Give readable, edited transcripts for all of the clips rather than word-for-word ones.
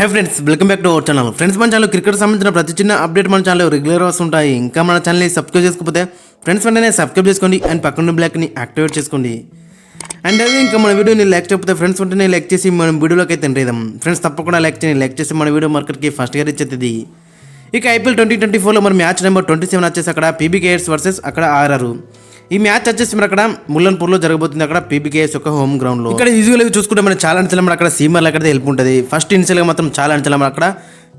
Hi friends, welcome back to our channel. Friends, మన channel cricket సంబంధించిన ప్రతి చిన్న అప్డేట్ మన ఛానల్ రెగ్యులర్ వస్తుంటాయి. ఇంకా మన ఛానల్ని సబ్స్క్రైబ్ చేసుకోకపోతే ఫ్రెండ్స్ వెంటనే సబ్స్క్రైబ్ చేసుకోండి అండ్ పక్కన బ్లాక్ని యాక్టివేట్ చేసుకోండి. అండ్ అదే ఇంకా మన వీడియోని లైక్ చేయకపోతే ఫ్రెండ్స్ వెంటనే లైక్ చేసి మన వీడియోలోకి అయితే ఎంటర్ చేద్దాం. ఫ్రెండ్స్ తప్పకుండా లైక్ చేసి మన వీడియో మార్కెట్కి ఫస్ట్గా రీచ్ అవుతుంది. ఇక ఐపీఎల్ 2024లో మరి మ్యాచ్ నెంబర్ 27 వచ్చేసి అక్కడ పీబీకేఎస్ వర్సెస్ అక్కడ ఆర్ఆర్. ఈ మ్యాచ్ వచ్చేసి మరి అక్కడ ముల్లన్పూర్లో జరగబోతుంది, అక్కడ పీబీకేఎస్ యొక్క హోమ్ గ్రౌండ్లో. ఇక్కడ యూజువల్గా చూసుకుంటే మన చాలా అంచెల మరి అక్కడ సీమర్లకు అయితే హెల్ప్ ఉంటుంది. ఫస్ట్ ఇనిషియల్గా మాత్రం చాలా అంచెల మరి అక్కడ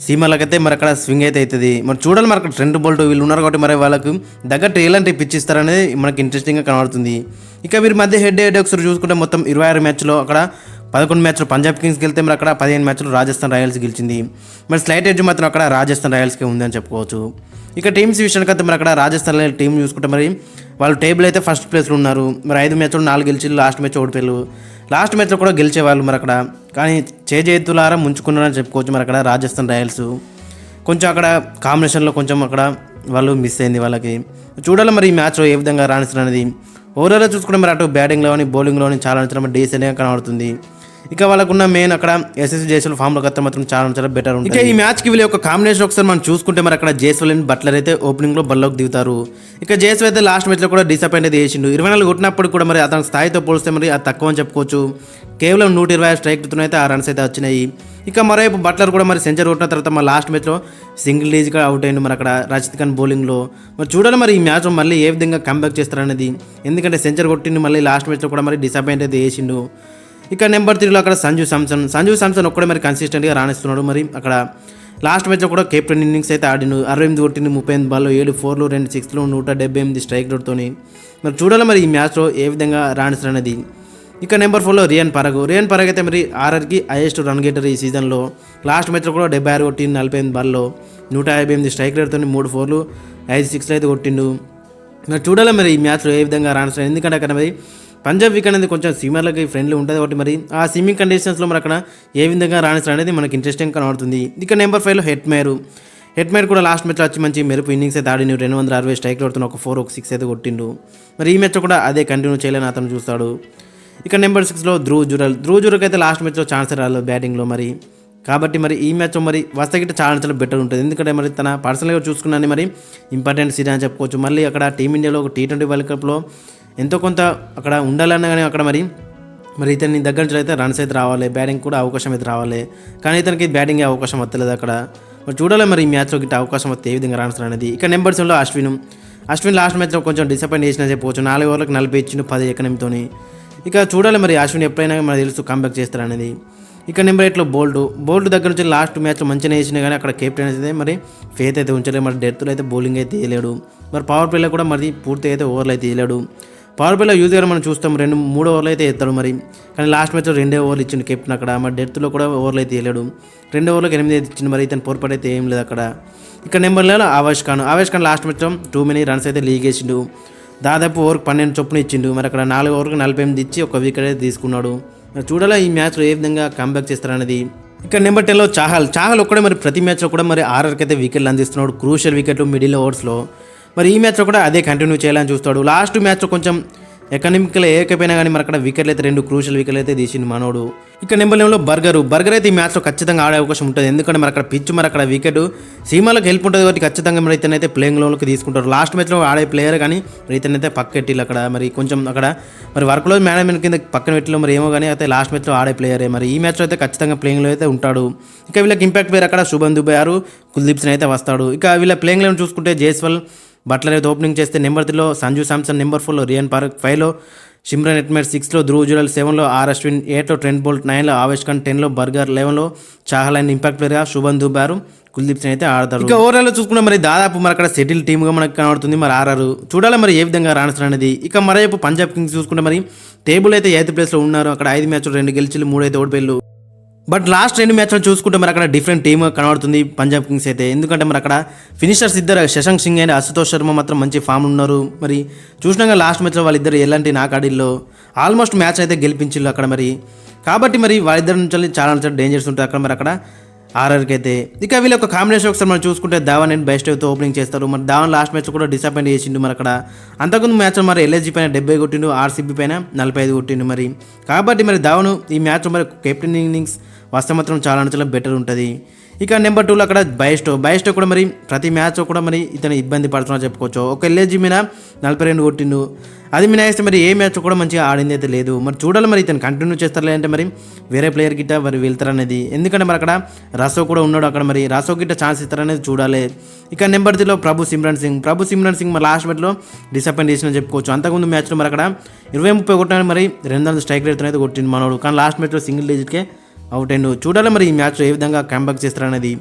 సీమర్లకు అయితే మరి అక్కడ స్వింగ్ అయితే అవుతుంది. మరి చూడాలి మరి అక్కడ ట్రెండ్ బోల్ట్ వీళ్ళు ఉన్నారు కాబట్టి మరి వాళ్ళకు తగ్గట్టు ఎలాంటి పిచ్ ఇస్తారనేది మనకి ఇంట్రెస్టింగ్గా కనబడుతుంది. ఇక వీరి మధ్య హెడ్ ఒకసారి చూసుకుంటే మొత్తం 26 మ్యాచ్లో అక్కడ 11 మ్యాచ్లు పంజాబ్ కింగ్స్కి వెళ్తే మరి అక్కడ 15 మ్యాచ్లు రాజస్థాన్ రాయల్స్ గెలిచింది. మరి స్లైట్ ఎడ్జ్ మాత్రం అక్కడ రాజస్థాన్ రాయల్స్కి ఉందని చెప్పుకోవచ్చు. ఇక టీమ్స్ విషయానికి అయితే మరి అక్కడ రాజస్థాన్ టీం చూసుకుంటే మరి వాళ్ళు టేబుల్ అయితే ఫస్ట్ ప్లేస్లో ఉన్నారు. మరి 5 మ్యాచ్లు 4 గెలిచి లాస్ట్ మ్యాచ్ ఓడిపోయారు. లాస్ట్ మ్యాచ్లో కూడా గెలిచేవాళ్ళు మరి అక్కడ, కానీ చేతులారా ముంచుకున్నారని చెప్పుకోవచ్చు. మరి అక్కడ రాజస్థాన్ రాయల్స్ కొంచెం అక్కడ కాంబినేషన్లో కొంచెం అక్కడ వాళ్ళు మిస్ అయింది. వాళ్ళకి చూడాలి మరి ఈ మ్యాచ్లో ఏ విధంగా రాణిస్తారు అనేది. ఓవరాల్గా చూసుకుంటే మరి అటు బ్యాటింగ్లోని బౌలింగ్లోని చాలా డీసెంట్గా కనబడుతుంది. ఇక వాళ్ళకున్న మెయిన్ అక్కడ ఎస్ఎస్ జైస్వాల్ ఫామ్లో కత్త మాత్రం చాలా బెటర్ ఉంటుంది. ఇక ఈ మ్యాచ్కి వీళ్ళ యొక్క కాంబినేషన్ ఒకసారి మనం చూసుకుంటే మరి అక్కడ జైస్వాల్ అండ్ బట్లర్ అయితే ఓపెనింగ్లో బల్లోకి దిగుతారు. ఇక జైస్వాల్ అయితే లాస్ట్ మ్యాచ్లో కూడా డిసప్పాయింట్ అయితే చేసిండు. 24 కొట్టినప్పుడు కూడా మరి అతని స్థాయితో పోలిస్తే మరి అది తక్కువ అని చెప్పుకోవచ్చు. కేవలం 120 స్ట్రైక్తో అయితే ఆ రన్స్ అయితే వచ్చినాయి. ఇక మరోవైపు బట్లర్ కూడా మరి సెంచరీ కొట్టిన తర్వాత మరి లాస్ట్ మ్యాచ్లో సింగిల్ డీజ్గా అవుట్ అయ్యిండు మరి అక్కడ రషీద్ ఖాన్ బౌలింగ్లో. మరి చూడాలి మరి ఈ మ్యాచ్ మళ్ళీ ఏ విధంగా కంబ్యాక్ చేస్తారనేది. ఎందుకంటే సెంచరీ కొట్టిండు, మళ్ళీ లాస్ట్ మ్యాచ్లో కూడా మరి డిసప్పాయింట్ అయితే చేసిండు. ఇక నెంబర్ 3లో అక్కడ సంజు శాంసన్ ఒక్కడే మరి కన్సిస్టెంట్గా రాణిస్తున్నాడు. మరి అక్కడ లాస్ట్ మ్యాచ్లో కూడా కెప్టెన్ ఇన్నింగ్స్ అయితే ఆడిండు. 68 కొట్టిండు, 38 బాల్లో 7 4లు 2 6లు 178 స్ట్రైక్ రేట్తోని. మరి చూడాలి మరి ఈ మ్యాచ్లో ఏ విధంగా రాణిస్తారు అనేది. ఇక నెంబర్ 4లో రియాన్ పరాగ్ అయితే మరి ఆర్ఆర్కి హైయెస్ట్ రన్ గేటర్ ఈ సీజన్లో. లాస్ట్ మ్యాచ్లో కూడా 76 కొట్టిండు, 48 బాల్లో 158 స్ట్రైక్ రేట్తో 3 4లు 5 6లు అయితే కొట్టిండు. మరి చూడాలి మరి ఈ మ్యాచ్లో ఏ విధంగా రాణిస్తారు. ఎందుకంటే అక్కడ మరి పంజాబ్ వీక్ అనేది కొంచెం సీమర్లకి ఫ్రెండ్లీ ఉంటుంది కాబట్టి మరి ఆ స్విమ్మింగ్ కండిషన్స్లో మరి అక్కడ ఏ విధంగా రాణిస్తారు అనేది మనకి ఇంట్రెస్టింగ్ కనబడుతుంది. ఇక నెంబర్ 5లో హెడ్ మేర్ కూడా లాస్ట్ మ్యాచ్లో వచ్చి మంచి మెరుపు ఇన్నింగ్స్ అయితే ఆడిను. 260 స్ట్రైక్ కొడుతున్న 1 4 1 6 అయితే కొట్టిండు. మరి ఈ మ్యాచ్లో కూడా అదే కంటిన్యూ చేయాలని అతను చూస్తాడు. ఇక నెంబర్ 6లో ధ్రువ్ జురల్కి అయితే లాస్ట్ మ్యాచ్లో ఛాన్స్ రాలేదు బ్యాటింగ్లో. మరి కాబట్టి మరి ఈ మ్యాచ్ మరి వస్తగిట్ట చాలా బెటర్ ఉంటుంది. ఎందుకంటే మరి తన పర్సనల్గా చూసుకున్నాను మరి ఇంపార్టెంట్ సీజన్ అని చెప్పుకోవచ్చు. మళ్ళీ అక్కడ టీమిండియాలో ఒక T20 వరల్డ్ కప్లో ఎంతో కొంత అక్కడ ఉండాలన్నా కానీ అక్కడ మరి ఇతని దగ్గర నుంచి అయితే రన్స్ అయితే రావాలి, బ్యాటింగ్ కూడా అవకాశం అయితే రావాలి. కానీ ఇతనికి బ్యాటింగ్ అవకాశం వస్తలేదు అక్కడ. మరి చూడాలి మరి ఈ మ్యాచ్లో గిట్ట అవకాశం వస్తే ఏ విధంగా రన్స్ అనేది. ఇక నెంబర్ 7లో అశ్విన్ లాస్ట్ మ్యాచ్లో కొంచెం డిసప్పాయింట్ చేసినా చెప్పవచ్చు. 4 ఓవర్లకు 40 ఇచ్చిండు 10 ఎకనంతో. ఇక చూడాలి మరి అశ్విన్ ఎప్పుడైనా మనకు తెలుసు కంబ్యాక్ చేస్తారనేది. ఇక నెంబర్ 8లో బోల్ట్ దగ్గర నుంచి లాస్ట్ మ్యాచ్లో మంచిగా వేసినా కానీ అక్కడ కెప్టెన్ అయితే మరి ఫేత్ అయితే ఉంచలేదు. మరి డెత్లో అయితే బౌలింగ్ అయితే తీయలేడు. మరి పవర్ ప్లేలో కూడా మరి పూర్తి అయితే ఓవర్లు అయితే తీయలేడు. పవర్ ప్లేలో యూజ్గా మనం చూస్తాం 2-3 ఓవర్లు అయితే ఎత్తాడు మరి. కానీ లాస్ట్ మ్యాచ్లో 2 ఓవర్లు ఇచ్చిండు కెప్టెన్ అక్కడ. మరి డెత్లో కూడా ఓవర్లు అయితే తీయలేడు. 2 ఓవర్లకు 8 అయితే ఇచ్చిండు. మరి ఇతను పొరపాటు అయితే ఏం లేదు అక్కడ. ఇక నెంబర్ 9లో ఆవేష్ ఖాన్ లాస్ట్ మ్యాచ్లో 2 many రన్స్ అయితే లీగ్ వేసిండు. దాదాపు ఓవర్కి 12 చొప్పున ఇచ్చిండు. మరి అక్కడ 4 ఓవర్కి 48 ఇచ్చి 1 వికెట్ అయితే తీసుకున్నాడు. మరి చూడాలా ఈ మ్యాచ్లో ఏ విధంగా కంబ్యాక్ చేస్తారనేది. ఇక నెంబర్ 10లో చాహల్ ఒక్కడే మరి ప్రతి మ్యాచ్లో కూడా మరి ఆర్ఆర్కి అయితే వికెట్లు అందిస్తున్నాడు. క్రూషియల్ వికెట్లు మిడిల్ ఓవర్స్లో. మరి ఈ మ్యాచ్లో కూడా అదే కంటిన్యూ చేయాలని చూస్తాడు. లాస్ట్ మ్యాచ్లో కొంచెం ఎకనామికల్ ఏకపోయినా కానీ మరి అక్కడ వికెట్లు అయితే 2 క్రూషియల్ వికెట్లు అయితే తీసిండు మనోడు. ఇక నెంబర్ 11లో బర్గర్ అయితే ఈ మ్యాచ్లో ఖచ్చితంగా ఆడే అవకాశం ఉంటుంది. ఎందుకంటే మరి అక్కడ పిచ్ మరి అక్కడ వికెట్ సీమాలకు హెల్ప్ ఉంటుంది కాబట్టి ఖచ్చితంగా మరి ఇతనైతే ప్లేయింగ్ లోకి తీసుకుంటారు. లాస్ట్ మ్యాచ్లో ఆడే ప్లేయర్ కానీ మరి ఇతనైతే పక్కెట్టిల్లు అక్కడ. మరి కొంచెం అక్కడ మరి వర్క్లో మేనేజ్మెంట్ కింద పక్కన పెట్టిలో మరి ఏమో కానీ అయితే లాస్ట్ మ్యాచ్లో ఆడే ప్లేయరే. మరి ఈ మ్యాచ్లో అయితే ఖచ్చితంగా ప్లేయింగ్లో అయితే ఉంటాడు. ఇక వీళ్ళకి ఇంపాక్ట్ ప్లేయర్ అక్కడ శుభన్ దుబే కుల్దీప్ సింగ్ అయితే వస్తాడు. ఇక వీళ్ళ ప్లేయింగ్ లెవెన్ చూసుకుంటే జైస్వాల్ బట్లర్ అయితే ఓపెనింగ్ చేస్తే నెంబర్ 3లో సంజు శాంసన్, నెంబర్ 4లో రియాన్ పరాగ్, 5లో సిమ్రన్ హెట్మేర్, 6లో ధ్రువ్ జురల్, 7లో అశ్విన్, 8లో ట్రెంట్ బోల్ట్, 9లో ఆవేష్ ఖాన్, 10లో బర్గర్, 11లో చాహల్ అండ్ ఇంపాక్ట్ ప్లేయర్గా శుభన్ దుబే కుల్దీప్ సింగ్ అయితే ఆడతారు. ఇక ఓవరాల్ చూసుకున్నా మరి దాదాపు మరి అక్కడ సెటిల్ టీమ్గా మనకు కనబడుతుంది మరి ఆర్ఆర్. చూడాలి మరి ఏ విధంగా రాణిస్తారు అనేది. ఇక మరోవైపు పంజాబ్ కింగ్స్ చూసుకుంటే మరి టేబుల్ అయితే 8th ప్లేస్లో ఉన్నారు. అక్కడ 5 మ్యాచ్లు 2 గెలిచి 3 అయితే ఓడిపోయారు. బట్ లాస్ట్ 2 మ్యాచ్లు చూసుకుంటే మరి అక్కడ డిఫరెంట్ టీమ్ కనబడుతుంది పంజాబ్ కింగ్స్ అయితే. ఎందుకంటే మరి అక్కడ ఫినిషర్స్ ఇద్దరు శశాంక్ సింగ్ అండ్ అశుతోష్ శర్మ మాత్రం మంచి ఫామ్ ఉన్నారు. మరి చూసినాక లాస్ట్ మ్యాచ్లో వాళ్ళిద్దరు ఎలాంటి నాకాడిల్లో ఆల్మోస్ట్ మ్యాచ్ అయితే గెలిపించారు అక్కడ. మరి కాబట్టి మరి వాళ్ళిద్దరి నుంచి చాలా డేంజర్స్ ఉంటాయి అక్కడ మరి అక్కడ ఆర్ఆర్కి అయితే. ఇక వీళ్ళ ఒక కాంబినేషన్ ఒకసారి మనం చూసుకుంటే ధావన్ అండ్ బెస్ట్తో ఓపెనింగ్ చేస్తారు. మరి ధావన్ లాస్ట్ మ్యాచ్ కూడా డిసప్పాయింట్ చేసిండు. మరి అక్కడ అంతకుముందు మ్యాచ్లో మరి ఎల్ఎస్జీ పైన 70 కొట్టిండు, ఆర్సీబీ పైన 45 కొట్టిండు. మరి కాబట్టి మరి ధావన్ ఈ మ్యాచ్ మరి కెప్టెన్ ఇన్నింగ్స్ వస్తే మాత్రం చాలా బెటర్ ఉంటుంది. ఇక నెంబర్ 2లో అక్కడ బైస్టో కూడా మరి ప్రతి మ్యాచ్ కూడా మరి ఇతను ఇబ్బంది పడుతున్నా చెప్పుకోవచ్చు. ఒక ఎల్ఏజీ మీద 42 కొట్టిండు, అది మినాయిస్తే మరి ఏ మ్యాచ్ కూడా మంచిగా ఆడింది అయితే లేదు. మరి చూడాలి మరి ఇతను కంటిన్యూ చేస్తారు లేదంటే మరి వేరే ప్లేయర్ గిట్ట మరి వెళ్తారనేది. ఎందుకంటే మరి అక్కడ రసో కూడా ఉన్నాడు, అక్కడ మరి రసో గిట్ట ఛాన్స్ ఇస్తారనేది చూడాలి. ఇక నెంబర్ 3లో ప్రభు సిమ్రన్ సింగ్ మరి లాస్ట్ మ్యాచ్లో డిసప్పాయింట్ చేసిన చెప్పుకోవచ్చు. అంతకుముందు మ్యాచ్లో మరి అక్కడ 20-30 కొట్టాను, మరి 200 స్ట్రైక్ రేట్తో అయితే కొట్టింది మనోడు. కానీ లాస్ట్ మ్యాచ్లో సింగిల్ డిజిట్కే అవుట్ అయ్యిండు. చూడాలి మరి ఈ మ్యాచ్లో ఏ విధంగా కంబ్యాక్ చేస్తారనేది.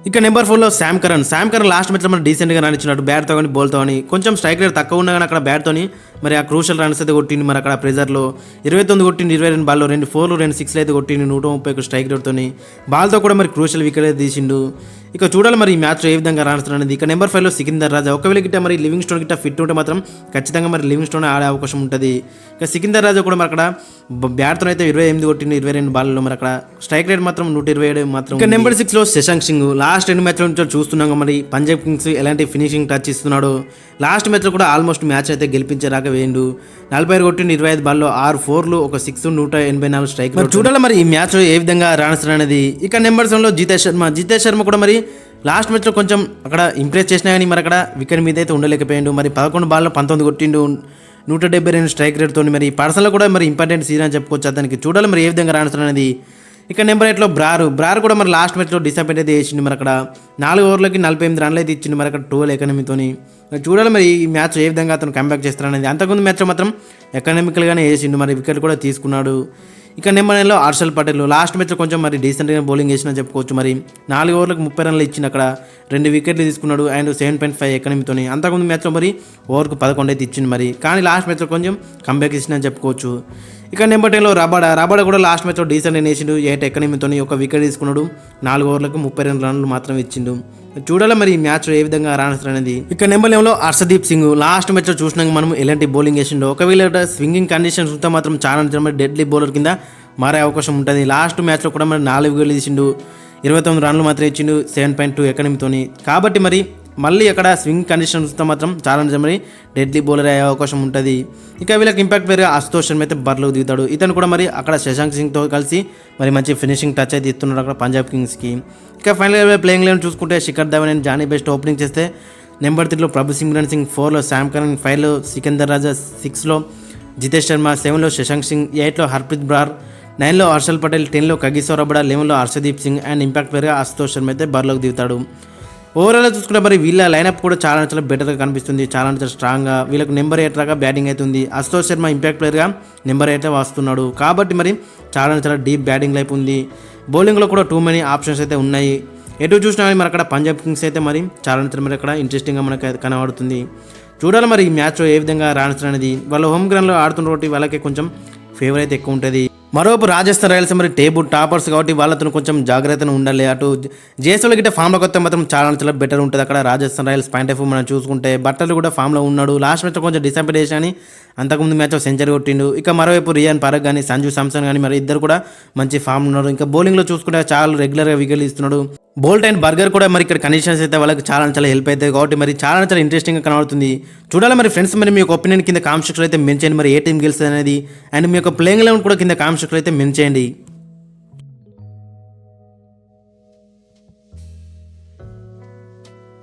ఇక నెంబర్ 4లో శామ్ కరణ్ లాస్ట్ మ్యాచ్లో మరి డీసెంట్గా రానిచ్చినట్టు బ్యాట్తో కానీ బౌల్తో కానీ కొంచెం స్ట్రైక్ రేట్ తక్కువ ఉన్నా కానీ అక్కడ బ్యాట్తోని మరి ఆ క్రూషల్ రన్స్ అయితే కొట్టింది. మరి అక్కడ ప్రెజర్లో 29 కొట్టింది, 22 బాల్లో 2 4లు 2 6లు అయితే కొట్టింది 130 స్ట్రైక్ రేట్తో. బాల్తో కూడా మరి క్రూషల్ వికెట్ అయితే తీసిండు. ఇక చూడాలి మరి ఈ మ్యాచ్లో ఏ విధంగా రాణిస్తున్నది. ఇక నెంబర్ 5లో సికిందర్ రాజా, ఒకవేళ గిట్ట మరి లివింగ్ స్టోన్ గిట్ట ఫిట్ ఉంటే మాత్రం ఖచ్చితంగా మరి లివింగ్ స్టోన్ ఆడే అవకాశం ఉంటుంది. ఇక సికిందర్ రాజా కూడా మరి అక్కడ బ్యాట్తో అయితే 28 కొట్టింది 22 బాల్లో, మరి అక్కడ స్ట్రైక్ రేట్ మాత్రం 127 మాత్రం. ఇక నెంబర్ 6లో శశాంక్ సింగ్ లాస్ట్ 2 మ్యాచ్ల నుంచి చూస్తున్నాం మరి పంజాబ్ కింగ్స్ ఎలాంటి ఫినిషింగ్ టచ్ ఇస్తున్నాడు. లాస్ట్ మ్యాచ్లో కూడా ఆల్మోస్ట్ మ్యాచ్ అయితే గెలిపించేరాక వేయండు, 45 కొట్టిండు 25 బాల్లో 6 4లు 1 6 184 స్ట్రైక్. మరి చూడాలి మరి ఈ మ్యాచ్లో ఏ విధంగా రాణిస్తారనేది. ఇక నెంబర్ 7లో జితేష్ శర్మ కూడా మరి లాస్ట్ మ్యాచ్లో కొంచెం అక్కడ ఇంప్రెస్ చేసినా కానీ మరి అక్కడ వికెట్ మీద అయితే ఉండలేకపోయాడు. మరి 11 బాల్లో 19 కొట్టిండు 172 స్ట్రైక్ రేట్తో. మరి పర్సనల్ కూడా మరి ఇంపార్టెంట్ సీజన్ అని చెప్పుకోవచ్చు అతనికి. చూడాలి మరి ఏ విధంగా రాణిస్తారనేది. ఇక నెంబర్ 8లో బ్రార్ కూడా మరి లాస్ట్ మ్యాచ్లో డిసప్పాయింట్ అయితే చేసిండు. మరి అక్కడ 4 ఓవర్లకి 48 రన్లు అయితే ఇచ్చిండు, మరి అక్కడ 12 ఎకనమీతోని. చూడాలి మరి ఈ మ్యాచ్ ఏ విధంగా అతను కంబ్యాక్ చేస్తారనేది. అంతకుముందు మ్యాచ్లో మాత్రం ఎకనామికల్గానే వేసిండు, మరి వికెట్ కూడా తీసుకున్నాడు. ఇక నెంబర్ 9లో హర్షల్ పటేల్ లాస్ట్ మ్యాచ్లో కొంచెం మరి డీసెంట్గా బౌలింగ్ చేసిన చెప్పుకోవచ్చు. మరి 4 ఓవర్లకు 30 రన్లు ఇచ్చిండు, అక్కడ 2 వికెట్లు తీసుకున్నాడు అండ్ 7.5 ఎకనమీతోని. అంతకుముందు మ్యాచ్లో మరి ఓవర్కు 11 అయితే ఇచ్చింది, మరి కానీ లాస్ట్ మ్యాచ్లో కొంచెం కంబ్యాక్ ఇచ్చిందని చెప్పుకోవచ్చు. ఇక నెంబర్ 10లో రబాడా కూడా లాస్ట్ మ్యాచ్లో డీసెంట్గా వేసిండు 8 ఎకనమీతోని, 1 వికెట్ తీసుకున్నాడు 4 ఓవర్లకు 32 రన్లు మాత్రం ఇచ్చిండు. చూడాలి మరి ఈ మ్యాచ్ ఏ విధంగా రాణిస్తారనేది. ఇక నెంబర్ 11లో హర్షదీప్ సింగ్ లాస్ట్ మ్యాచ్లో చూసినాక మనం ఎలాంటి బౌలింగ్ వేసిండో. ఒకవేళ స్వింగింగ్ కండిషన్స్ ఉంటే మాత్రం చాలా డెడ్లీ బౌలర్ కింద మారే అవకాశం ఉంటుంది. లాస్ట్ మ్యాచ్లో కూడా మరి 4 వికెట్లు తీసిండు, 29 రన్లు మాత్రం ఇచ్చిండు 7.2 ఎకనమీతోని. కాబట్టి మరి మళ్ళీ అక్కడ స్వింగ్ కండిషన్స్తో మాత్రం చాలా మరి డెడ్లీ బౌలర్ అయ్యే అవకాశం ఉంటుంది. ఇక వీళ్ళకి ఇంపాక్ట్ పేరుగా అశుతోష్ శర్మ అయితే బరిలోకి దిగుతాడు. ఇతను కూడా మరి అక్కడ శశాంక్ సింగ్తో కలిసి మరి మంచి ఫినిషింగ్ టచ్ అయితే ఇస్తున్నాడు అక్కడ పంజాబ్ కింగ్స్కి. ఇక ఫైనల్ ప్లేయింగ్ లెవెన్ చూసుకుంటే Shikhar Dhawan and Jonny Bairstow opening చేస్తే, నెంబర్ 3లో ప్రభు సిమ్రన్ సింగ్, 4లో శామ్ కరణ్, 5లో సికందర్ రాజా, 6లో జితేష్ శర్మ, 7లో శశాంక్ సింగ్, 8లో హర్ప్రీత్ బ్రార్, 9లో హర్షల్ పటేల్, 10లో కగిసో రబాడా, 11లో హర్షదీప్ సింగ్ అండ్ ఇంపాక్ట్ పేరుగా అశుతోష్ శర్మ అయితే బరిలోకి దిగుతాడు. ఓవరాల్గా చూసుకుంటే మరి వీళ్ళ లైనప్ కూడా చాలా బెటర్గా కనిపిస్తుంది, చాలా స్ట్రాంగ్గా. వీళ్ళకి నెంబర్ 8 రాగా బ్యాటింగ్ అవుతుంది. అశుతోష్ శర్మ ఇంపాక్ట్ ప్లేయర్గా నెంబర్ 8 వస్తున్నాడు. కాబట్టి మరి చాలా డీప్ బ్యాటింగ్ లైఫ్ ఉంది. బౌలింగ్లో కూడా టూ మెనీ ఆప్షన్స్ అయితే ఉన్నాయి. ఎటు చూసినా కానీ మరి అక్కడ పంజాబ్ కింగ్స్ అయితే మరి చాలా మరి అక్కడ ఇంట్రెస్టింగ్గా మనకు కనబడుతుంది. చూడాలి మరి ఈ మ్యాచ్లో ఏ విధంగా రాణిస్తారనేది. వాళ్ళు హోమ్ గ్రౌండ్లో ఆడుతున్న కాబట్టి వాళ్ళకి కొంచెం ఫేవర్ అయితే ఎక్కువ ఉంటుంది. మరోపు రాజస్థాన్ రాయల్స్ మరి టేబుల్ టాపర్స్ కాబట్టి వాళ్ళతో కొంచెం జాగ్రత్తగా ఉండాలి. అటు జేసోలో గిట్ట ఫామ్లోకి వస్తే మాత్రం చాలా బెటర్ ఉంటుంది అక్కడ Rajasthan Royals point of view మనం చూసుకుంటే. బట్టలు కూడా ఫామ్లో ఉన్నాడు. లాస్ట్ మ్యాచ్లో కొంచెం డిసప్పాయింట్ చేసి అని అంతకుముందు మ్యాచ్లో సెంచరీ కొట్టిండు. ఇక మరోవైపు రియాన్ పరాగ్ కానీ సంజు సామ్సన్ కానీ మరి ఇద్దరు కూడా మంచి ఫామ్ ఉన్నారు. ఇంకా బౌలింగ్లో చూసుకుంటే చాలా రెగ్యులర్గా వికెట్లు ఇస్తున్నాడు. బోల్ట్ అండ్ బర్గర్ కూడా మరి ఇక్కడ కండిషన్స్ అయితే వాళ్ళకి చాలా హెల్ప్ అవుతాయి కాబట్టి మరి చాలా ఇంట్రెస్టింగ్గా కనబడుతుంది. చూడాలి మరి ఫ్రెండ్స్, మరి మీ యొక్క ఒపీనియన్ కింద కామెంట్ సెక్షన్లో అయితే మెన్షన్ చేయండి. మరి ఏ టీం గెలుస్తుంది అనేది, అండ్ మీ యొక్క ప్లేయింగ్ లెవెన్ కూడా కింద కామెంట్ సెక్షన్లో అయితే మెన్షన్ చేయండి.